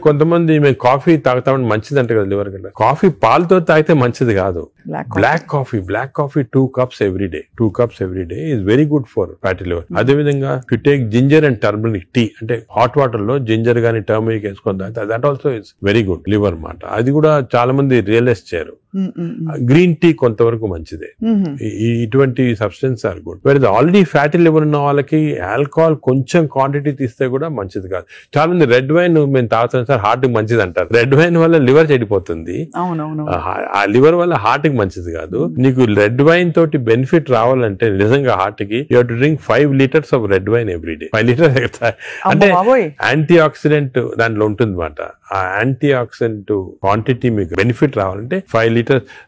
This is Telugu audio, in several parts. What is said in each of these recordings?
కొంతమంది మేము కాఫీ తాగుతామని మంచిది అంటే కదా లివర్ కంటే. కాఫీ పాలతో తాగితే మంచిది కాదు. Black coffee 2 cups every day. 2 cups every day is very good for fatty liver. అదే విధంగా to take ginger and turmeric tea, అంటే హాట్ వాటర్ లో జింజర్ గానీ టర్మరిక్ వేసుకొని తాగితే that also is very good liver మాట. అది కూడా చాలా మంది రియలైజ్ చేయరు. గ్రీన్ టీ కొంతవరకు మంచిదే. ఇటువంటి సబ్స్టెన్స్ ఆర్ గుడ్. వేరే ఆల్రెడీ ఫ్యాటీ లివర్ ఉన్న వాళ్ళకి ఆల్కహాల్ కొంచెం క్వాంటిటీ తీస్తే కూడా మంచిది కాదు. చాలా మంది రెడ్ వైన్ మేము తాగుతాం సార్ హార్ట్ కి మంచిది అంటారు. రెడ్ వైన్ వల్ల లివర్ చెడిపోతుంది. ఆ లివర్ వల్ల హార్ట్ కి మంచిది కాదు. నీకు రెడ్ వైన్ తోటి బెనిఫిట్ రావాలంటే నిజంగా హార్ట్ కి you have to drink 5 liters of red wine every day. 5 liters అంటే యాంటీ ఆక్సిడెంట్ దాంట్లో ఉంటుంది అన్నమాట. ఆ యాంటీ ఆక్సిడెంట్ క్వాంటిటీ మీకు బెనిఫిట్ రావాలంటే 5 liters.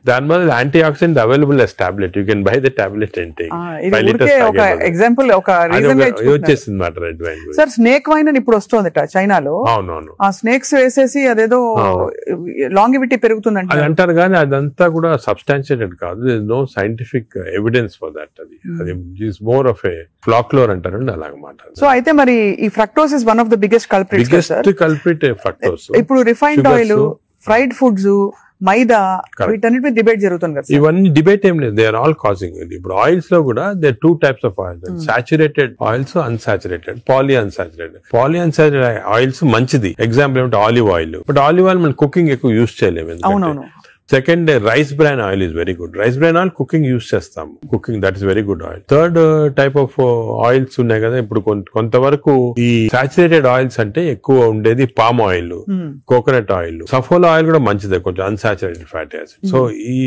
దాని వల్ల anti oxidant available as tablet. You can buy the tablet and take 5 liters. Example ఒక రీజన్ వచ్చేసింది మాట red wine. Sir snake wine అని ఇప్పుడు వస్తుంది చైనాలో. అవునవును. ఆ స్నేక్స్ వేసేసి అదేదో లాంగివిటీ పెరుగుతుందంట అది అంటారు కానీ అదంతా కూడా సబ్స్టాన్షియేటెడ్ కాదు. No scientific evidence for that. అది is more of a folklore అంటారు అలాగమాట. సో అయితే మరి ఈ fructose is one of the biggest culprit fructose. ఇప్పుడు refined oil, fried foods, maida, వీటన్నిటి డిబేట్ జరుగుతుంది కదా. ఇవన్నీ డిబేట్ ఏం లేదు. They are all causing. ఇప్పుడు ఆయిల్స్ లో కూడా they 2 types of oils, saturated oils, unsaturated, poly unsaturated oils మంచిది. ఎగ్జాంపుల్ ఏమంటే olive oil. But olive oil మనం కుకింగ్ ఎక్కువ యూజ్ చేయలేము. అవునవును. Second rice bran oil is very good. Rice bran oil cooking use చేస్తాం. Cooking that is very good oil. Third type of oils ఉన్నాయి కదా. ఇప్పుడు కొంతవరకు ఈ సాచురేటెడ్ ఆయిల్స్ అంటే ఎక్కువ ఉండేది palm oil, coconut oil, Saffola oil కూడా మంచిదే, కొంచెం అన్సాచురేటెడ్ ఫ్యాటీ యాసిడ్. సో ఈ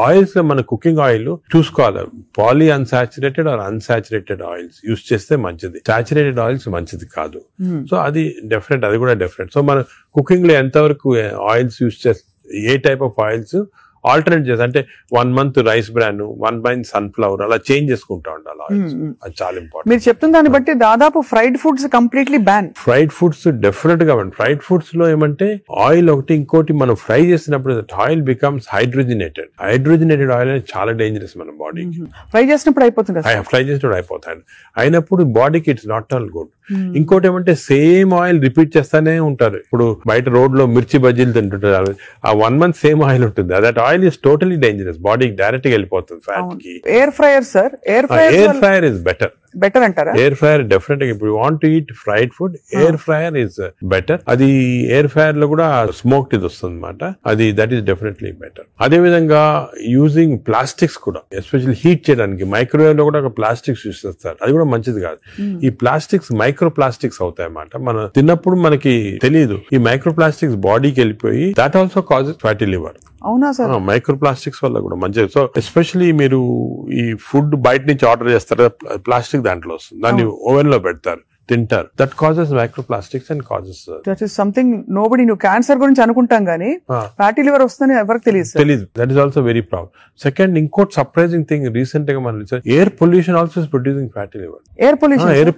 ఆయిల్స్ లో మన కుకింగ్ ఆయిల్ చూసుకోవాలి. Poly unsaturated or unsaturated oils use చేస్తే మంచిది. సాచురేటెడ్ ఆయిల్స్ మంచిది కాదు. సో అది డిఫరెంట్, అది కూడా డిఫరెంట్. సో మన కుకింగ్ లో ఎంతవరకు ఆయిల్స్ యూజ్ చేస్తే ఏ టైప్ ఆఫ్ ఆయిల్స్ ఆల్టర్నేట్ చేసి, అంటే 1 month rice bran, 1 month sunflower, అలా చేంజ్ చేసుకుంటా ఉండాలి ఆయిల్స్. అది చాలా ఇంపార్టెంట్. మీరు చెప్తున్న దాన్ని బట్టి దాదాపు fried foods completely ban. Fried foods definite గా ఫ్రైడ్ ఫుడ్స్ లో ఏమంటే ఆయిల్ ఒకటి, ఇంకోటి మనం ఫ్రై చేసినప్పుడు ఆయిల్ బికమ్స్ హైడ్రోజనేటెడ్ ఆయిల్ అనేది చాలా డేంజరస్ మన బాడీకి. ఫ్రై చేసినప్పుడు అయిపోతుంది. అయినప్పుడు బాడీకి ఇట్స్ నాట్ ఆల్ గుడ్. ఇంకోటి ఏమంటే సేమ్ ఆయిల్ రిపీట్ చేస్తానే ఉంటారు. ఇప్పుడు బయట రోడ్ లో మిర్చి బజ్జీలు తింటుంటారు. ఆ 1 month సేమ్ ఆయిల్ ఉంటుంది. That oil is totally dangerous. బాడీకి డైరెక్ట్ గా వెళ్ళిపోతుంది ఫ్యాట్ కి. Air fryer sir, air fryer is better అంటారా? ఎయిర్ ఫ్రైయర్ డెఫినెట్ గా ఇప్పుడు want to eat fried food, air fryer is better. అది ఎయిర్ ఫ్రైయర్ లో కూడా స్మోక్డ్ ఇది వస్తుంది అనమాట. అది దట్ ఈస్ డెఫినెట్లీ బెటర్. అదే విధంగా యూజింగ్ ప్లాస్టిక్స్ కూడా, ఎస్పెషల్లీ హీట్ చేయడానికి మైక్రోవేవ్ లో కూడా ఒక ప్లాస్టిక్స్ యూజ్ చేస్తారు. అది కూడా మంచిది కాదు. ఈ ప్లాస్టిక్స్ మైక్రో ప్లాస్టిక్స్ అవుతాయి అన్నమాట. మనం తిన్నప్పుడు మనకి తెలియదు. ఈ మైక్రో ప్లాస్టిక్స్ బాడీకి వెళ్ళిపోయి that also causes fatty liver. అవునా సార్? మైక్రో ప్లాస్టిక్స్ వల్ల కూడా మంచిది. సో ఎస్పెషల్లీ మీరు ఈ ఫుడ్ బయట నుంచి ఆర్డర్ చేస్తారు, ప్లాస్టిక్ దాంట్లో వస్తుంది, దాన్ని ఓవెన్ లో పెడతారు, తింటారు. That causes microplastics and causes that is something nobody. నువ్వు క్యాన్సర్ గురించి అనుకుంటాం కానీ ఫ్యాటీ లివర్ వస్తుందని ఎవరికి తెలియదు. That is also very problem. Second, ఇంకోటి సర్ప్రైజింగ్ థింగ్ రీసెంట్ గా మనం air pollution also is producing fatty liver. Air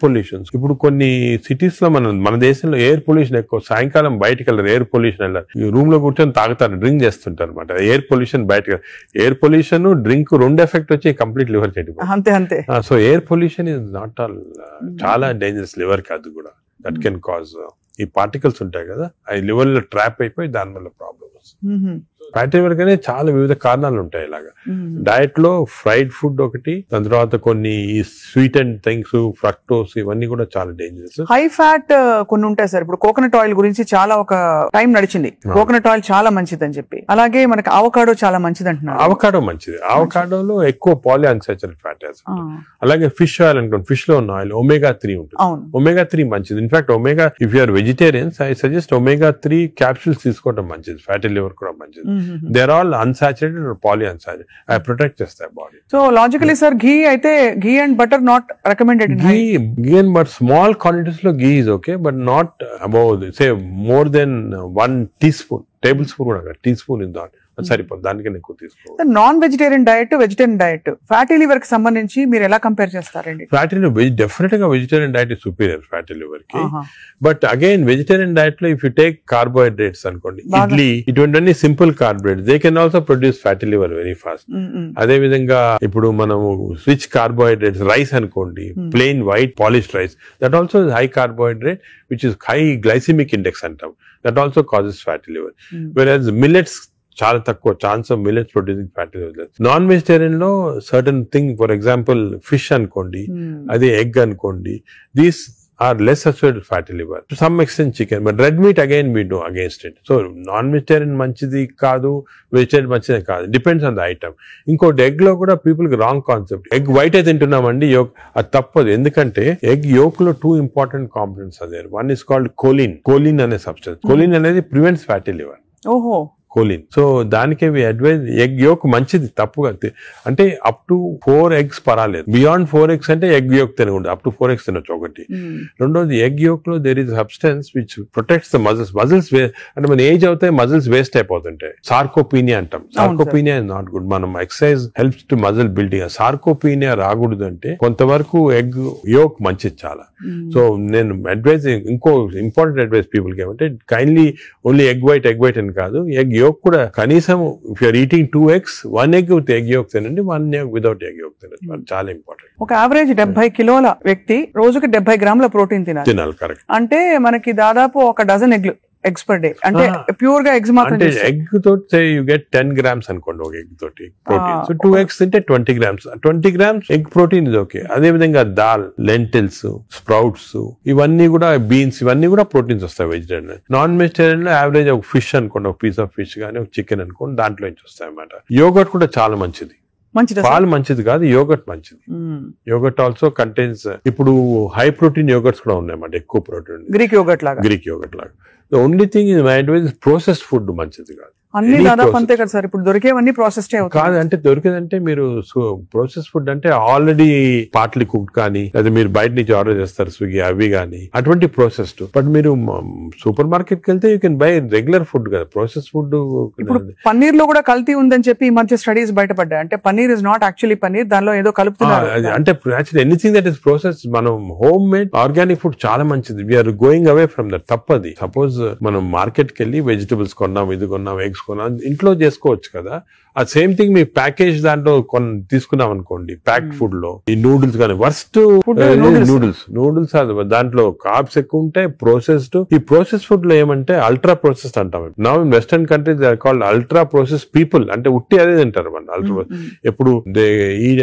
pollution ఇప్పుడు కొన్ని సిటీస్ లో మన దేశంలో ఎయిర్ పొల్యూషన్ ఎక్కువ. సాయంకాలం బయటకు వెళ్ళారు, ఎయిర్ పొల్యూషన్ వెళ్ళారు, రూమ్ లో కూర్చొని తాగుతారు, డ్రింక్ చేస్తుంటారు అనమాట. ఎయిర్ పొల్యూషన్ బయటకు, ఎయిర్ పొల్యూషన్ డ్రింక్ 2 ఎఫెక్ట్ వచ్చి కంప్లీట్ లివర్ చెడిపోతుంది. అంతే. So air pollution is not all చాలా డేంజరస్ లివర్ కి. అది కూడా దట్ కెన్ కాజ్, ఈ పార్టికల్స్ ఉంటాయి కదా, అవి లివర్ లో ట్రాప్ అయిపోయి దాని వల్ల ప్రాబ్లమ్ వస్తుంది. ఫ్యాటీ లివర్ కానీ చాలా వివిధ కారణాలు ఉంటాయి. ఇలాగా డయట్ లో ఫ్రైడ్ ఫుడ్ ఒకటి, దాని తర్వాత కొన్ని స్వీట్ అండ్ థింగ్స్, ఫ్రక్టోస్, ఇవన్నీ కూడా చాలా డేంజరస్. హై ఫ్యాట్ కొన్ని ఉంటాయి సార్. ఇప్పుడు కోకోనట్ ఆయిల్ గురించి చాలా ఒక టైం నడిచింది, కోకోనట్ ఆయిల్ చాలా మంచిది అని చెప్పి. అలాగే మనకి అవకాడో చాలా మంచిది అంటున్నారు. అవకాడో మంచిది. అవకాడోలో ఎక్కువ పాలీ అన్సాచురేటెడ్ ఫ్యాటీ యాసిడ్. అలాగే ఫిష్ ఆయిల్ అనుకోండి, ఫిష్ లో ఉన్న ఆయిల్ omega 3 ఉంటుంది. omega 3 మంచిది. In fact omega, if you are vegetarians, I suggest omega 3 capsules తీసుకోవడం మంచిది. ఫ్యాటీ లివర్ కూడా మంచిది. They are all unsaturated or polyunsaturated. I protect just their body. So logically, sir, ghee and butter not recommended in ghee and but small quantities lo ghee is okay, but not above, say, more than 1 teaspoon. Tablespoon kuda teaspoon is not. సరిపోదు, దానికన్నా ఎక్కువ తీసుకోవాలి. Non vegetarian diet, vegetarian diet, fatty liver కి సంబంధించి మీరు ఎలా కంపేర్ చేస్తారండి? ఫ్యాటీ లివర్ డెఫినెట్ గా vegetarian diet is superior fatty liver కి. బట్ అగైన్ వెజిటేరియన్ డైట్ లో ఇఫ్ యూ టేక్ కార్బోహైడ్రేట్స్ అనుకోండి, ఇడ్లీ ఇటువంటి simple carbohydrates, they can also produce fatty liver very fast. అదే విధంగా ఇప్పుడు మనము రిచ్ కార్బోహైడ్రేట్స్, రైస్ అనుకోండి, plain white polished rice, that also high carbohydrate which is high glycemic index అంటాం, that also causes fatty liver. Whereas millets చాలా తక్కువ chance of millets producing fatty liver. Non vegetarian లో certain thing, for example fish అనుకోండి, అదే ఎగ్ అనుకోండి, these are less associated fatty liver. To some extent chicken, but red meat again we do against it. So non-vegetarian manchidi kaadu, vegetarian manchidi kaadu. Depends on the item. Inkoti egg lo kuda people ki wrong concept. Egg white e tintunnamandi, yolk adi tappadu. Endukante egg yolk lo two important components are there. One is called choline. Choline ane substance. Choline anedi prevents fatty liver. ఓహో, కోలిన్. సో దానికే వి అడ్వైజ్ ఎగ్ యోక్ మంచిది, తప్పుగా అంటే అప్ టు 4 eggs పర్వాలేదు. బియాండ్ 4 eggs అంటే ఎగ్ యోక్ తినకూడదు, అప్ టు 4 eggs తినొచ్చు ఒకటి. రెండోది ఎగ్ యోక్ లో there is substance which protects the muscles. Muscles అంటే మన ఏజ్ అవుతాయి, మజిల్స్ వేస్ట్ అయిపోతుంటాయి. సార్కోపీనియా అంటాం. Sarcopenia is not good. మనం exercise helps to muscle building. Sarcopenia రాకూడదు అంటే కొంతవరకు ఎగ్ యోక్ మంచిది చాలా. సో నేను అడ్వైజ్, ఇంకో ఇంపార్టెంట్ అడ్వైజ్ పీపుల్ కి ఏమంటే కైండ్లీ ఓన్లీ ఎగ్ వైట్ అని కాదు, ఎగ్ యోక్ కూడా కనీసం if you're eating 2 eggs, 1 egg with egg yolk తినండి, 1 egg వితౌట్ ఎగ్ యోక్ తినండి. చాలా ఇంపార్టెంట్. ఒక యావరేజ్ 70 కిలోల వ్యక్తి రోజుకి 70 గ్రాముల ప్రోటీన్ తినాలి. కరెక్ట్. అంటే మనకి దాదాపు ఒక డజన్ ఎగ్స్ పర్ డే. అంటే ప్యూర్ గా ఎగ్స్ మాత్రం. ఎగ్ తోటి యూ గెట్ 10 grams అనుకోండి ఒక ఎగ్ తోటి ప్రోటీన్. సో 2 eggs తింటే 20 grams. 20 grams ఎగ్ ప్రోటీన్ ఇది ఓకే. అదే విధంగా దాల్, లెంటిల్స్, స్ప్రౌట్స్, ఇవన్నీ కూడా బీన్స్, ఇవన్నీ కూడా ప్రోటీన్స్ వస్తాయి వెజిటేరియన్. నాన్ వెజిటేరియన్ లో యావరేజ్ ఒక ఫిష్ అనుకోండి, ఒక పీస్ ఆఫ్ ఫిష్ కానీ ఒక చికెన్ అనుకోండి, దాంట్లో నుంచి వస్తాయి అన్నమాట. యోగర్ట్ కూడా చాలా మంచిది. పాలు మంచిది కాదు, యోగర్ట్ మంచిది. యోగర్ట్ ఆల్సో కంటైన్స్, ఇప్పుడు హై ప్రోటీన్ యోగర్ట్స్ కూడా ఉన్నాయన్నమాట, ఎక్కువ ప్రోటీన్. గ్రీక్ యోగర్ట్ లాగా. The only thing is my advice is processed food మంచిది కాదు. అన్ని దాదాపు అంతే కదా సార్, ఇప్పుడు దొరికేవన్నీ ప్రాసెస్డ్ కాదు. అంటే దొరికేదంటే మీరు ప్రాసెస్ ఫుడ్ అంటే ఆల్రెడీ పార్ట్లీ కుక్డ్ కానీ, లేదా మీరు బయట నుంచి ఆర్డర్ చేస్తారు స్విగ్గీ అవి కానీ, అటువంటి ప్రాసెస్డ్. బట్ మీరు సూపర్ మార్కెట్ కి వెళ్తే you can buy regular food కదా, ప్రాసెస్ ఫుడ్. ఇప్పుడు పన్నీర్ లో కూడా కల్తీ ఉందని చెప్పి ఈ మధ్య స్టడీస్ బయటపడ్డాయి. అంటే paneer is not actually paneer, దానిలో ఏదో కలుపుతున్నారు. అంటే actually anything that is process, మనం హోమ్ మేడ్ ఆర్గానిక్ ఫుడ్ చాలా మంచిది. We're going away from that. తప్పది. సపోజ్ మనం మార్కెట్ కి వెళ్ళి వెజిటబుల్స్ కొన్నాం, ఇది కొన్నాం, ఎగ్స్ కొన్నాం, ఇంట్లో చేసుకోవచ్చు కదా. ఆ సేమ్ థింగ్ మీ ప్యాకేజ్ దాంట్లో తీసుకున్నాం అనుకోండి, ప్యాక్డ్ ఫుడ్ లో ఈ నూడిల్స్ కానీ, వర్స్ట్ నూడిల్స్ దాంట్లో కార్బ్స్ ఎక్కువ ఉంటాయి, ప్రాసెస్డ్. ఈ ప్రాసెస్ ఫుడ్ లో ఏమంటే అల్ట్రా ప్రాసెస్డ్ అంటాం. Now in western countries they are called ultra process people. అంటే ఉట్టి అదే తింటారు మన అల్ట్రా. ఎప్పుడు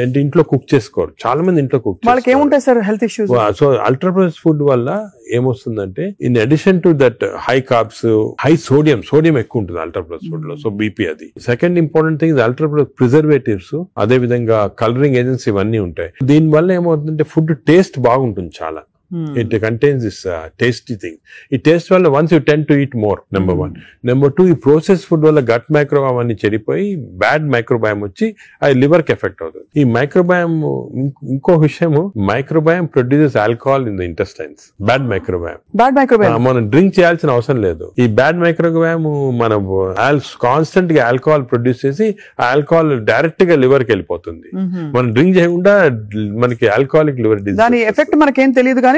అంటే ఇంట్లో కుక్ చేసుకోరు చాలా మంది, ఇంట్లో కుక్ ఏముంటాయి sir health issues. So ultra process food వల్ల ఏమొస్తుందంటే, in addition to that high carbs, high sodium ఎక్కువ ఉంటుంది అల్ట్రా ప్రాసెస్ ఫుడ్ లో. సో బీపీ అది. Second important thing ultra preservatives, అదే విధంగా కలరింగ్ ఏజెంట్స్ ఇవన్నీ ఉంటాయి. దీని వల్ల ఏమవుతుందంటే ఫుడ్ టేస్ట్ బాగుంటుంది చాలా. It contains this tasty thing. ఈ టేస్ట్ వల్ల once you tend to eat more, number 1. Number 2, ఈ ప్రాసెస్ ఫుడ్ వల్ల గట్ మైక్రోబయామ్ అన్ని చెడిపోయి బ్యాడ్ మైక్రోబయామ్ వచ్చి అది లివర్ కి ఎఫెక్ట్ అవుతుంది. ఈ మైక్రోబయామ్, ఇంకో విషయము, microbiome produces alcohol in the intestines. Bad microbiome మనం డ్రింక్ చేయాల్సిన అవసరం లేదు. ఈ బ్యాడ్ మైక్రోబయామ్ మనం కాన్స్టెంట్ గా ఆల్కహాల్ ప్రొడ్యూస్ చేసి ఆ ఆల్కహాల్ డైరెక్ట్ గా లివర్ కి వెళ్ళిపోతుంది. మనం డ్రింక్ చేయకుండా మనకి ఆల్కహాలిక్ లివర్ డిసీజ్, దాని ఎఫెక్ట్ మనకేం తెలియదు కానీ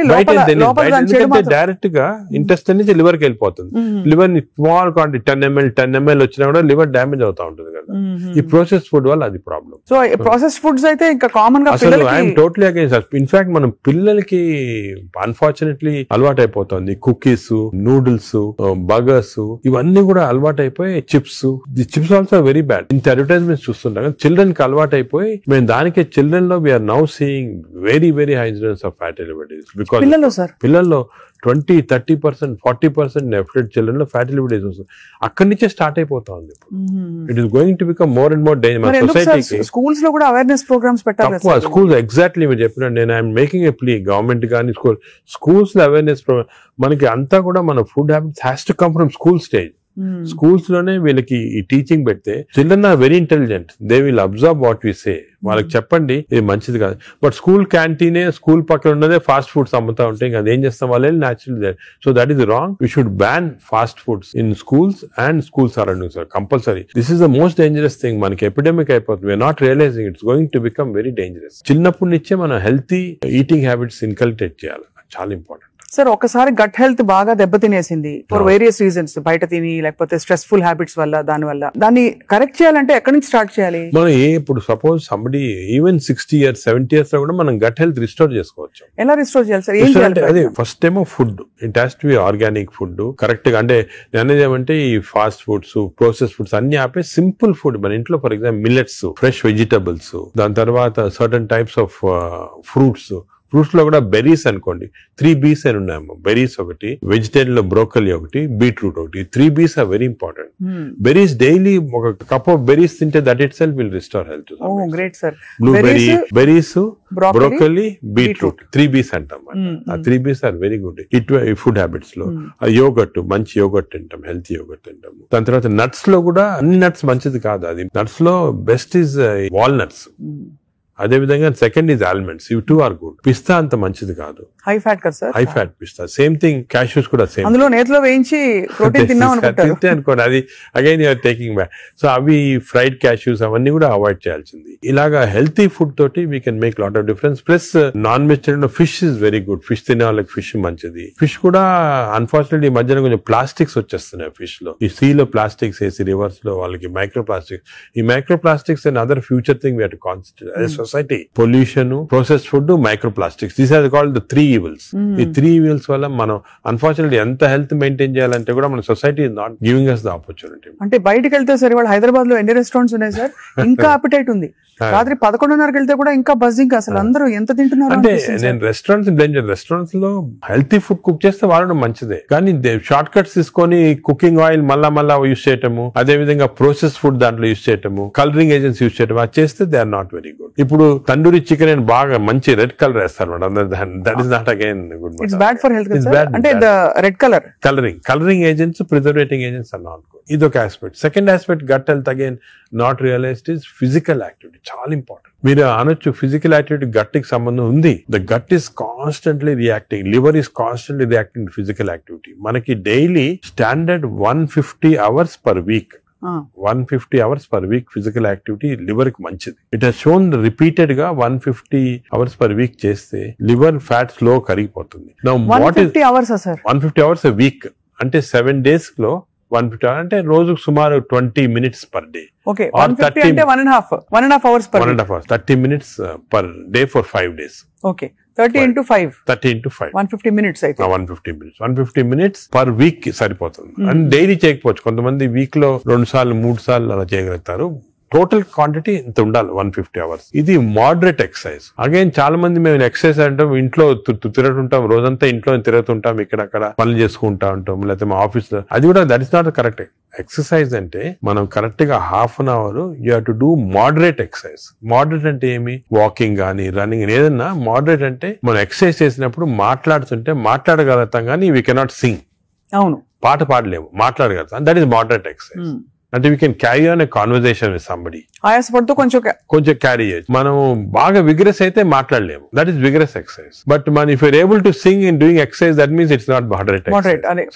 డైరెక్ట్ గా ఇంటెస్టైన్ నుంచి లివర్ కి వెళ్ళిపోతుంది. లివర్ ని స్మాల్ క్వాంటిటీ 10 ml వచ్చినా కూడా లివర్ డ్యామేజ్ అవుతా ఉంటుంది కదా. ఈ ప్రాసెస్ ఫుడ్ వల్ల అది ప్రాబ్లం. సో ప్రాసెస్ ఫుడ్స్ అయితే ఇంకా కామన్ గా ఐఎమ్ టోటలీ అగైన్స్. ఇన్ఫాక్ట్ మనం పిల్లలకి అన్ఫార్చునేట్లీ అలవాటు అయిపోతుంది. కుకీస్, నూడిల్స్, బర్గర్స్ ఇవన్నీ కూడా అలవాటు అయిపోయి, చిప్స్ ఆల్సో వెరీ బ్యాడ్. ఇంత అడ్వర్టైజ్మెంట్స్ చూస్తుంటాం. చిల్డ్రన్ కి అలవాటు అయిపోయి మేము దానికి చిల్డ్రన్ లో we're now seeing very high incidence of fatty liver disease. Because పిల్లల్లో 20-30%, 40% డెఫినెట్ చిల్డ్రన్ లో ఫ్యాటీ లివర్ డిసీజ్ వస్తుంది. అక్కడి నుంచే స్టార్ట్ అయిపోతా ఉంది. It is going to become more and more danger. సొసైటీకి స్కూల్స్ లో కూడా అవేర్నెస్ ప్రోగ్రామ్స్ పెట్టాలి. స్కూల్స్ ఎగ్జాక్ట్లీ మీరు చెప్పిన, నేను I'm making a plea, government కానీ స్కూల్స్ లో అవేర్నెస్ ప్రోగ్రామ్. మనకి అంతా కూడా మన food habits has to come from school stage. Schools లోనే వీళ్ళకి ఈ టీచింగ్ పెడితే children are very intelligent, they will observe what we say. వాళ్ళకి చెప్పండి ఇది మంచిది కాదు. బట్ స్కూల్ క్యాంటీనే, స్కూల్ పక్కన ఉన్నదే ఫాస్ట్ ఫుడ్స్ అమ్ముతా ఉంటే ఇంకా అదేం చేస్తాం వాళ్ళు natural. So that is wrong. We should ban fast foods in schools and school surroundings compulsory. This is the most dangerous thing. మనకి ఎపిడమిక్ అయిపోతుంది. We're not realising it's going to become very dangerous. చిన్నప్పటి నుంచే మనం హెల్తీ ఈటింగ్ హ్యాబిట్స్ ఇన్కల్కేట్ చేయాలి. చాలా ఇంపార్టెంట్. సార్ ఒకసారి గట్ హెల్త్ బాగా దెబ్బతినేసింది ఫర్ వేరియస్ రీజన్స్, బయట తిని లేకపోతే స్ట్రెస్ఫుల్ హ్యాబిట్స్ వల్ల, దాన్ని కరెక్ట్ చేయాలంటే ఎక్కడి నుంచి స్టార్ట్ చేయాలి? మనం ఇప్పుడు suppose somebody even 60 years 70 years లో కూడా మనం గట్ హెల్త్ రిస్టోర్ చేసుకోవచ్చు. ఎలా రిస్టోర్ చేయాలి సార్? ఏం చేయాలి? అదే ఫస్ట్ ఏమో food, it has to be organic food correct గా. అంటే అనేది ఏమంటే ఈ ఫాస్ట్ ఫుడ్స్, ప్రాసెస్ ఫుడ్స్ అన్ని ఆపే సింపుల్ ఫుడ్ మన ఇంట్లో, for example millets, fresh vegetables, దాని తర్వాత certain types of fruits. Fruits లో కూడా బెర్రీస్ అనుకోండి, 3 B's అని ఉన్నాయమ్మా. బెర్రీస్ ఒకటి, వెజిటేరియన్ లో బ్రోకలీ ఒకటి, బీట్రూట్ ఒకటి. 3 B's are very important. Berries daily ఒక కప్ ఆఫ్ బెర్రీస్ తింటే that itself will restore health. Great sir. Blueberry, berries, broccoli, beetroot, 3 B's అంటాం. ఆ 3 B's are very good food habits లో. యోగట్, మంచి యోగట్ తింటాం, హెల్తీ యోగట్ తింటాం. దాని తర్వాత నట్స్ లో కూడా అన్ని నట్స్ మంచిది కాదు. అది నట్స్ లో బెస్ట్ ఈజ్ వాల్నట్స్. అదే విధంగా సెకండ్ ఈజ్ ఆల్మండ్స్. ఇవి 2 ఆర్ గుడ్. పిస్తా అంత మంచిది కాదు, హై ఫ్యాట్ కదా సార్. హై ఫ్యాట్ పిస్తా. సేమ్ థింగ్ క్యాష్యూస్ కూడా సేమ్. అందులో నేతిలో వేయించి ప్రోటీన్ తిన్నాం అనుకోండి, అది again you're taking back. So అవి ఫ్రైడ్ క్యాష్యూస్ అవన్నీ కూడా అవాయిడ్ చేయాల్సింది. ఇలాగా హెల్తీ ఫుడ్ తోటి we can make lot of difference. Plus non vegetarian fish is very good. Fish తినే వాళ్ళకి ఫిష్ మంచిది. ఫిష్ కూడా అన్ఫార్చునేట్లీ ఈ మధ్యన కొంచెం ప్లాస్టిక్స్ వచ్చేస్తున్నాయి ఫిష్ లో. ఈ సీ లో ప్లాస్టిక్స్ వేసి రివర్స్ లో వాళ్ళకి మైక్రో ప్లాస్టిక్స్. ఈ microplastics and other future thing we have to concentrate as a society. Pollution, processed food, microplastics, these are called the 3 evils. ఈ 3 evils వల్ల మనం అన్ఫార్చునేట్లీ ఎంత హెల్త్ మెయింటైన్ చేయాలంటే కూడా మన society is not giving us the opportunity. అంటే బయటకు వెళ్తే సరే, వాళ్ళు హైదరాబాద్ లో ఎన్ని రెస్టారెంట్స్ ఉన్నాయి సార్, ఇంకా అపిటైట్ ఉంది. రాత్రి 11:30కి వెళ్తే కూడా ఇంకా బజ్జింగ్. అసలు అందరూ ఎంత తింటున్నారు అంటే నేను రెస్టారెంట్స్ లో హెల్తీ ఫుడ్ కుక్ చేస్తే వాడడం మంచిదే, కానీ షార్ట్ కట్స్ తీసుకొని కుకింగ్ ఆయిల్ మళ్ళా యూజ్ చేయటము, అదే విధంగా ప్రాసెస్ ఫుడ్ దాంట్లో యూజ్ చేయటము, కలరింగ్ ఏజెంట్స్ యూజ్ చేయటం, అది చేస్తే they are not very good. ఇప్పుడు తందూరి చికెన్ అని బాగా మంచి రెడ్ కలర్ వేస్తారు madam. That is not again good. It's bad for health. అంటే red colouring agents, preserving agents are not good. ఇదొక aspect. Second aspect gut health again not realised is physical activity. చాలా ఇంపార్టెంట్. మీరు అనొచ్చు ఫిజికల్ యాక్టివిటీ గట్ కి సంబంధం ఉంది. The gut is constantly reacting, liver is constantly reacting to physical activity. మనకి daily standard 150 hours per week, 150 hours per week physical activity liver కి మంచిది. ఇట్ హస్ షోన్ రిపీటెడ్ గా 150 hours పర్ వీక్ చేస్తే లివర్ ఫ్యాట్ స్లో కరిగిపోతుంది. 150 hours 150 hours a week అంటే 7 days లో 150 hours అంటే రోజుకు సుమారు 20 minutes పర్ డే. ఓకే, 150 అంటే 1.5 hours per 1.5 hours, 30 minutes per day for 5 days. Okay, 30 into 5 150 minutes అయితే 150 minutes పర్ వీక్ కి సరిపోతుంది. అండ్ డైలీ చేయకపోవచ్చు. కొంతమంది వీక్ లో 2 సార్లు 3 సార్లు అలా చేయగలుగుతారు. టోటల్ క్వాంటిటీ ఇంత ఉండాలి 150 hours. ఇది మోడరేట్ ఎక్సర్సైజ్. అగైన్ చాలా మంది మేము ఎక్సర్సైజ్ అంటాం, ఇంట్లో తిరుగుతుంటాం, రోజంతా ఇంట్లో తిరుగుతుంటాం, ఇక్కడక్కడ పనులు చేసుకుంటా ఉంటాం, లేకపోతే మా ఆఫీస్ లో. అది కూడా that is not correct. Exercise అంటే మనం కరెక్ట్ గా ½ an hour you have to do moderate exercise. Moderate అంటే ఏమి? వాకింగ్ గానీ, రన్నింగ్, ఏదన్నా మోడరేట్ అంటే మనం ఎక్సర్సైజ్ చేసినప్పుడు మాట్లాడుతుంటే మాట్లాడగలుగుతాం కానీ వీ కెనాట్ సింగ్. అవును, పాట పాడలేము, మాట్లాడగలుగుతాం. That is moderate exercise. అంటే we can carry on a conversation with somebody. ఆయాసపడుతూ కొంచెం క్యారీ చేయొచ్చు. మనం బాగా విగ్రెస్ అయితే మాట్లాడలేము, that is vigorous exercise. But మన if you're able to sing in doing exercise, that means it's not moderate.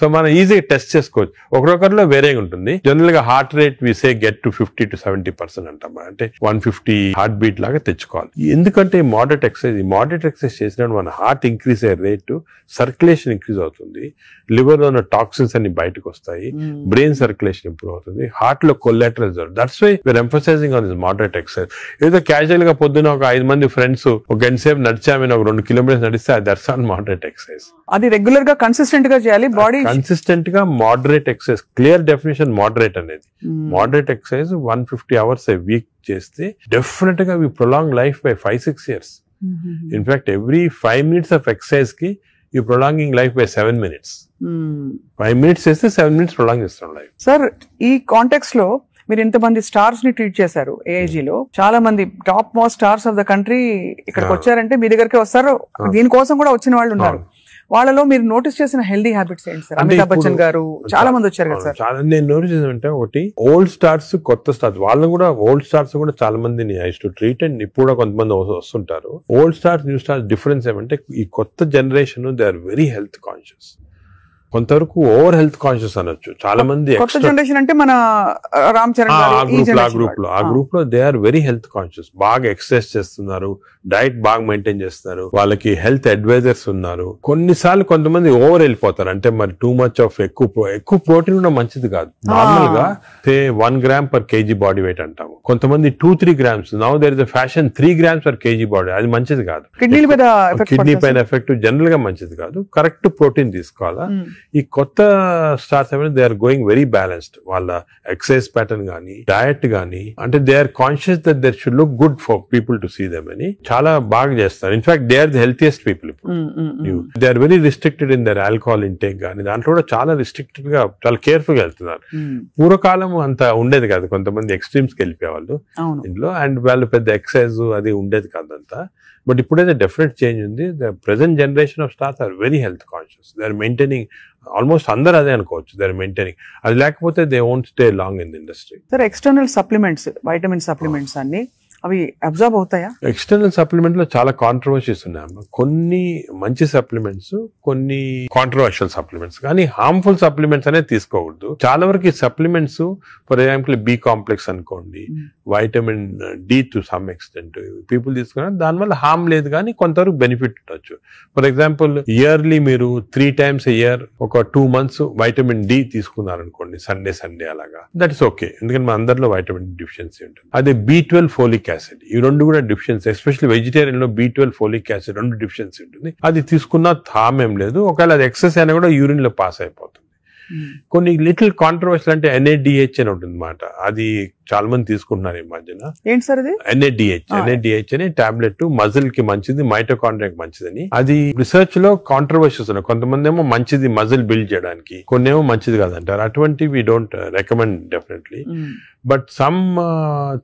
So మనం ఈజీగా టెస్ట్ చేసుకోవచ్చు. ఒకరొకరిలో వేరేగా ఉంటుంది. జనరల్ గా heart rate we say get to 50 to 70% అంటాం. అంటే 150 హార్ట్ బీట్ లాగా తెచ్చుకోవాలి. ఎందుకంటే మోడరేట్ ఎక్సర్సైజ్ చేసినప్పుడు మన హార్ట్ ఇంక్రీజ్ అయ్యే రేటు, సర్క్యులేషన్ ఇంక్రీజ్ అవుతుంది, లివర్ లో ఉన్న టాక్సిన్స్ అన్ని బయటకు వస్తాయి, బ్రెయిన్ సర్క్యులేషన్ ఇంప్రూవ్ అవుతుంది, హార్ట్ లో collaterals. That's why we're emphasising on this moderate exercise. ఏదో క్యాజువల్ గా పొద్దున ఒక 5 మంది ఫ్రెండ్స్ ఒక గంట సేపు నడిచామని ఒక 2 kilometers నడిస్తే దట్స్ ఆన్ మోడరేట్ ఎక్సర్సైజ్. అది రెగ్యులర్ గా కన్సిస్టెంట్ గా చేయాలి. బాడీ కన్సిస్టెంట్ గా moderate exercise. Clear definition moderate అనేది. Moderate exercise 150 hours a week చేస్తే డెఫినెట్ గా we prolong life by 5-6 years. In fact every 5 minutes of exercise కి you prolonging life by 7 minutes. 5 minutes చేస్తే 7 minutes ప్రొలాంగ్ చేస్తాం లైఫ్. సార్, ఈ కాంటెక్స్ట్ లో మీరు ఇంతమంది స్టార్స్ ని ట్రీట్ చేశారు. AIG లో చాలా మంది top most stars of the country ఇక్కడికి వచ్చారంటే మీ దగ్గరికి వస్తారు. దీనికోసం కూడా వచ్చిన వాళ్ళు ఉన్నారు. వాళ్ళలో మీరు నోటీస్ చేసిన హెల్దీ హ్యాబిట్స్ ఏంటి సార్? అమితాబ్ బచ్చన్ గారు చాలా మంది వచ్చారు కదా సార్. చాలా నేను నోటీస్ చేసానంటే ఒకటి ఓల్డ్ స్టార్స్, కొత్త స్టార్స్, వాళ్ళని కూడా ఓల్డ్ స్టార్స్ కూడా చాలా మందిని ఐ టు ట్రీట్ అండ్ ఇప్పుడు కూడా కొంతమంది వస్తుంటారు. Old stars, new stars difference ఏమంటే ఈ కొత్త generation they are very health conscious. కొంతవరకు ఓవర్ హెల్త్ కాన్షియస్ అనొచ్చు. చాలా మంది కొత్త జనరేషన్ అంటే మన రామ్ చరణ్ ఆ గ్రూప్ లో they are very health conscious. బాగా ఎక్సర్సైజ్ చేస్తున్నారు, డైట్ బాగా మెయింటైన్ చేస్తున్నారు, వాళ్ళకి హెల్త్ అడ్వైజర్స్ ఉన్నారు. కొన్నిసార్లు కొంతమంది ఓవర్ వెళ్ళిపోతారు, అంటే మరి టూ మచ్ ఆఫ్ ఎక్కువ ప్రోటీన్ కూడా మంచిది కాదు. నార్మల్ గా 1 gram per kg body weight అంటాము. కొంతమంది 2-3 grams. Now there is a fashion 3 grams per kg body. అది మంచిది కాదు. కిడ్నీ పైన ఎఫెక్ట్ జనరల్ గా మంచిది కాదు. కరెక్ట్ ప్రోటీన్ తీసుకోవాలా. ఈ కొత్త స్టార్స్ ఏమైనా they are going very balanced. వాళ్ళ ఎక్సర్సైజ్ ప్యాటర్న్ గానీ, డయట్ గానీ, అంటే they are conscious that there should look good for people to see them అని చాలా బాగా చేస్తారు. In fact they are the healthiest people ఇప్పుడు. They are very restricted in their alcohol intake గానీ, దాంట్లో కూడా చాలా రిస్ట్రిక్టెడ్ గా చాలా కేర్ఫుల్ గా వెళ్తున్నారు. పూర్వకాలం అంత ఉండేది కాదు, కొంతమంది ఎక్స్ట్రీమ్స్ కి వెళ్ళిపోయేవాళ్ళు ఇంట్లో, అండ్ వాళ్ళు పెద్ద ఎక్సర్సైజ్ అది ఉండేది కాదంతా. బట్ ఇప్పుడైతే డెఫినెట్ చేంజ్ ఉంది. The present generation of stars are very health conscious. They are maintaining, almost అందరు అదే అనుకోవచ్చు, దే ఆర్ మెయింటైనింగ్. అది లేకపోతే they won't stay long in the industry. Sir external supplements, vitamin supplements అన్ని అవి అబ్జర్వ్ అవుతాయా? ఎక్స్టర్నల్ సప్లిమెంట్ లో చాలా కాంట్రవర్సీస్ ఉన్నాయి. కొన్ని మంచి సప్లిమెంట్స్, కొన్ని కాంట్రవర్షియల్ సప్లిమెంట్స్, కానీ హార్మ్ఫుల్ సప్లిమెంట్స్ అనేది తీసుకోకూడదు. చాలా వరకు ఈ supplements, for example B complex అనుకోండి, vitamin D to some extent people తీసుకున్నారు, దానివల్ల హార్మ్ లేదు కానీ కొంతవరకు బెనిఫిట్ ఉండొచ్చు. ఫర్ ఎగ్జాంపుల్ ఇయర్లీ మీరు 3 times a year ఒక 2 months వైటమిన్ డి తీసుకున్నారనుకోండి, సండే అలాగా, దట్ ఇస్ ఓకే. ఎందుకంటే మన అందరిలో వైటమిన్ డిఫిషియన్సీ ఉంటుంది. అదే B12 ఫోలిక్ యాసిడ్, ఈ రెండు కూడా డిఫిషియన్సీ, ఎస్పెషల్లీ వెజిటేరియన్ లో B12 ఫోలిక్ యాసిడ్ రెండు డిఫిషియన్సీ ఉంటుంది. అది తీసుకున్నా హార్మ్ ఏం లేదు. ఒకవేళ అది ఎక్సెస్ అయినా కూడా యూరిన్ లో పాస్ అయిపోతుంది. కొన్ని లిటిల్ కాంట్రవర్షియల్ అంటే NADH అని ఉంటుంది అన్నమాట. అది చాలా మంది తీసుకుంటున్నారు ఈ మధ్యన. ఏంటి సార్ అది? NADH అని టాబ్లెట్, మజిల్ కి మంచిది, మైటోకాండ్రియాకి మంచిదని. అది రిసర్చ్ లో కాంట్రవర్షియస్ ఉన్నాయి. కొంతమంది ఏమో మంచిది మజిల్ బిల్డ్ చేయడానికి, కొన్ని ఏమో మంచిది కాదంటారు. అటువంటి we don't recommend definitely. But some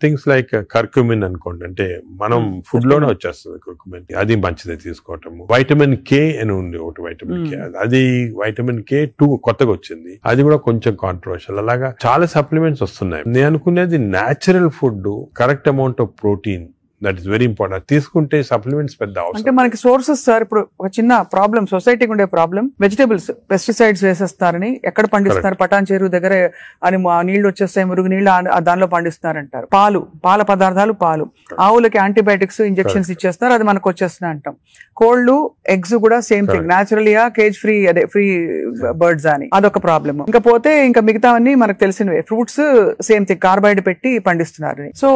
things like curcumin అనుకోండి, అంటే మనం ఫుడ్ లోనే వచ్చేస్తుంది కర్కుమిన్, అది మంచిది తీసుకోవటము. వైటమిన్ K అని ఉంది ఒకటి, వైటమిన్ K, అది వైటమిన్ K2 కొత్తగా వచ్చింది, అది కూడా కొంచెం కాంట్రవర్షియల్. అలాగా చాలా సప్లిమెంట్స్ వస్తున్నాయి. నేను అనుకునేది natural food, correct amount of protein, that is very important. తీసుకుంటే సప్లిమెంట్స్ పెద్ద అవసరం. అంటే మనకి సోర్సెస్ సార్, ఇప్పుడు ఒక చిన్న ప్రాబ్లం, సొసైటీకి ఉండే ప్రాబ్లం, వెజిటేబుల్స్ పెస్టిసైడ్స్ వేసేస్తారని, ఎక్కడ పండిస్తున్నారు, పటాన్ చెరువు దగ్గర అని నీళ్లు వచ్చేస్తాయి, మురుగు నీళ్లు దానిలో పండిస్తున్నారంటారు. పాల పదార్థాలు, ఆవులకి యాంటీబయాటిక్స్ ఇంజెక్షన్స్ ఇచ్చేస్తారు, అది మనకు వచ్చేస్తున్నాయి అంటాం. కోళ్లు, ఎగ్స్ కూడా సేమ్ థింగ్, న్యాచురల్గా కేజ్ ఫ్రీ, అదే ఫ్రీ బర్డ్స్ అని, అదొక ప్రాబ్లమ్. ఇంకా పోతే ఇంకా మిగతావన్నీ మనకు తెలిసినవే. ఫ్రూట్స్ సేమ్ థింగ్, కార్బైడ్ పెట్టి పండిస్తున్నారు. సో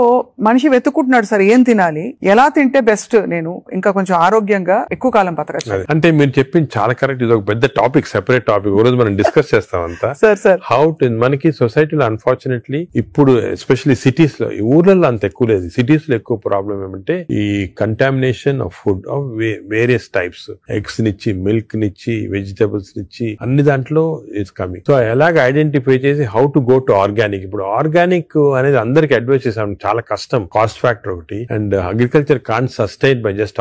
మనిషి వెతుక్కుంటున్నాడు సార్ ఏం తినాలి, ఎలా తింటే బెస్ట్, నేను ఇంకా కొంచెం ఆరోగ్యంగా ఎక్కువ కాలం బతకచ్చు. అంటే మీరు చెప్పింది చాలా కరెక్ట్. ఇది ఒక పెద్ద టాపిక్, సెపరేట్ టాపిక్, రోజు మనం డిస్కస్ చేస్తాం అంతా. హౌ టు, మనకి సొసైటీలో అన్ఫార్చునేట్లీ ఇప్పుడు ఎస్పెషల్లీ సిటీస్ లో, ఊర్లలో అంత ఎక్కువ లేదు, సిటీస్ లో ఎక్కువ ప్రాబ్లం ఏమంటే ఈ contamination of food of various types, eggs నిచ్చి, మిల్క్ నిచ్చి, వెజిటబుల్స్ నిచ్చి, అన్ని దాంట్లో ఇట్స్ కమింగ్. సో ఎలాగ ఐడెంటిఫై చేసి how to go to organic. ఇప్పుడు ఆర్గానిక్ అనేది అందరికి అడ్వైస్ చేసాం, చాలా కష్టం, కాస్ట్ ఫ్యాక్టర్ ఒకటి. And agriculture can't sustain by just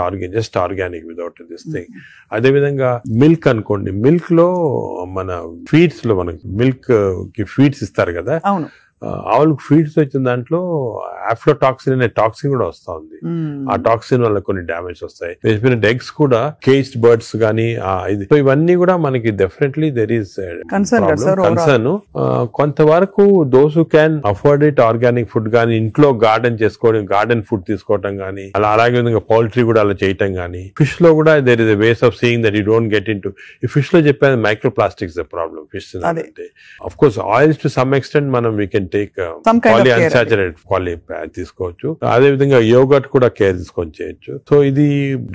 organic without this thing. అదే విధంగా మిల్క్ అనుకోండి, మిల్క్ లో మన ఫీడ్స్ లో మనకి మిల్క్ కి ఫీడ్స్ ఇస్తారు కదా, ఆవులకు ఫీడ్స్ వచ్చిన దాంట్లో ఆఫ్లోటాక్సిన్ అనే టాక్సిన్ కూడా వస్తా ఉంది. ఆ టాక్సిన్ వల్ల కొన్ని డ్యామేజ్ వస్తాయి. ఎగ్స్ కూడా కేజ్డ్ బర్డ్స్ గానీ ఇది, సో ఇవన్నీ కూడా మనకి డెఫినెట్లీ దెర్ ఈస్ కన్సర్న్. కొంతవరకు those who can afford it, organic food గానీ, ఇంట్లో గార్డెన్ చేసుకోవడం, గార్డెన్ ఫుడ్ తీసుకోవటం గానీ, అలాగే విధంగా పౌల్ట్రీ కూడా అలా చేయటం గానీ. ఫిష్ లో కూడా there is a ways of seeing that you don't get in to. ఈ ఫిష్ లో చెప్పేది micro plastics the problem. Fish అంటే of course oils to some extent మనం వీ కెన్ టేక్ పాలిఅన్సాచురేటెడ్ తీసుకోవచ్చు. అదే విధంగా యోగర్ట్ కూడా కేర్ తీసుకొని చేయొచ్చు. సో ఇది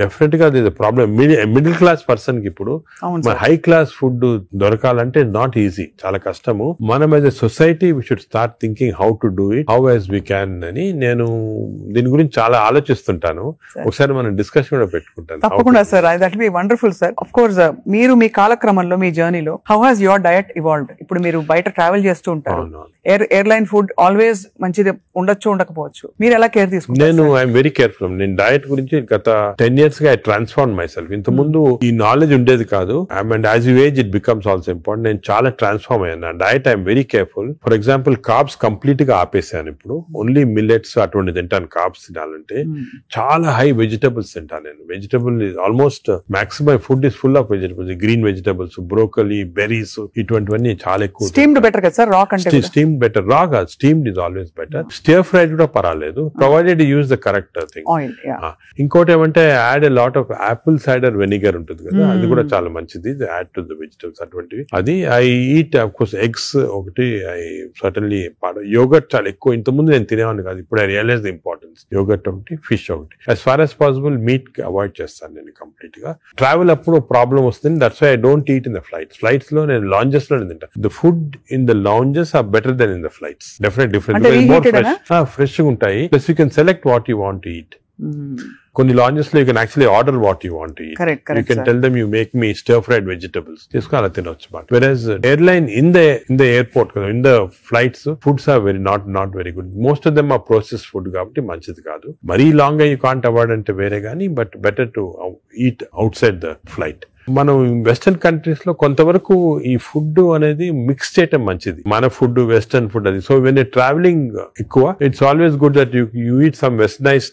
డెఫినెట్ గా ప్రాబ్లమ్. మిడిల్ క్లాస్ పర్సన్ కి ఇప్పుడు హై క్లాస్ ఫుడ్ దొరకాలంటే నాట్ ఈజీ, చాలా కష్టము. మనం as a society we should start thinking how to do it, how as we can అని నేను దీని గురించి చాలా ఆలోచిస్తుంటాను. ఒకసారి మనం డిస్కషన్ కూడా పెట్టుకుంటాను. తప్పకుండా sir, that be wonderful sir. Of course మీరు మీ కాలక్రమంలో, మీ జర్నీలో how has your diet evolved? ఇప్పుడు మీరు బయట ట్రావెల్ చేస్తూ ఉంటారు, ఎయిర్ ఎయిర్లైన్ ఫుడ్ ఆల్వేస్ మంచిది ఉండొచ్చు ఉండకపోవచ్చు, మీరు ఎలా కేర్ తీసుకుంటారు? నేను ఐఎమ్ వెరీ కేర్ఫుల్. నేను డయట్ గురించి గత 10 years గా ఐ ట్రాన్స్ఫార్మ్ మై సెల్ఫ్. ఇంత ముందు ఈ నాలెడ్జ్ ఉండేది కాదు. And as you age it becomes also important. నేను చాలా ట్రాన్స్ఫార్మ్ అయ్యాను. Diet I'm very careful. For example carbs complete గా ఆపేసాను. ఇప్పుడు ఓన్లీ మిల్లెట్స్ అటువంటి తింటాను. కార్బ్స్ తినాలంటే చాలా హై వెజిటబుల్స్ తింటాను నేను. Vegetable almost maximum food is full of vegetables. Green vegetables, broccoli, berries, ఇటువంటివన్నీ చాలా ఎక్కువ. స్టీమ్డ్ బెటర్ కదా సార్, రా కంటే? Steamed better. రా కాదు, steamed is always better. Stir fried కూడా పర్వాలేదు, provided use the correct thing. ఇంకోటి ఏమంటే add a lot of Apple cider vinegar ఉంటుంది కదా, అది కూడా చాలా మంచిది. యాడ్ టు ద వెజిటబుల్స్ అటువంటివి. అది I eat of course eggs ఒకటి. ఐ సర్టన్లీ యోగర్ట్ చాలా ఎక్కువ. ఇంతకుముందు నేను తినేవాడిని కాదు, ఇప్పుడు I realise the importance. Yogurt ఒకటి, ఫిష్ ఒకటి. As far as possible meat avoid చేస్తాను నేను కంప్లీట్ గా. ట్రావెల్ అప్పుడు ప్రాబ్లం వస్తుంది. That's why I don't eat in the flights. Flights లో నేను లాంజెస్ లో తింటాను. The food in the lounges are better than in the flights. Definite different, more fresh గా ఉంటాయి. Plus you can select what you want to eat. కొన్ని లాంజెస్ లో you can actually order what you want to eat. You can tell them you make me stir fried vegetables, తీసుకుని అలా తినొచ్చు. But various airline in the airport కదా, in the flights foods are not very good. Most of them are process food కాబట్టి మంచిది కాదు. మరీ లాంగ్ గా యూ కాంట్ అవాయిడ్ అంటే వేరే కానీ, but better to eat out side the flight. మనం వెస్టర్న్ కంట్రీస్ లో కొంతవరకు ఈ ఫుడ్ అనేది మిక్స్ చేయటం మంచిది. మన ఫుడ్ వెస్టర్న్ ఫుడ్ అది. సో వెన్ ట్రావెలింగ్ ఎక్కువ, it's always good that you eat some westernise.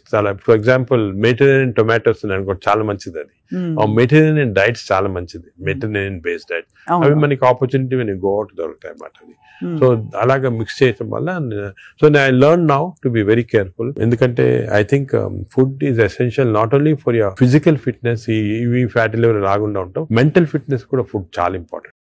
For example Mediterranean tomatoes అనుకో, చాలా మంచిది అది. మెడిటరేనియన్ డైట్స్ చాలా మంచిది, మెడిటరేనియన్ బేస్డ్ డైట్. అవి మనకి opportunity when you go out దొరుకుతాయి అన్నమాట. అది సో అలాగా మిక్స్ చేయడం వల్ల. So I learn now to be very careful. ఎందుకంటే I think food is essential not only for your physical fitness, ఈ ఫ్యాటీ లివర్ రాకుండా ఉంటాం, మెంటల్ ఫిట్నెస్ కూడా ఫుడ్ చాలా ఇంపార్టెంట్.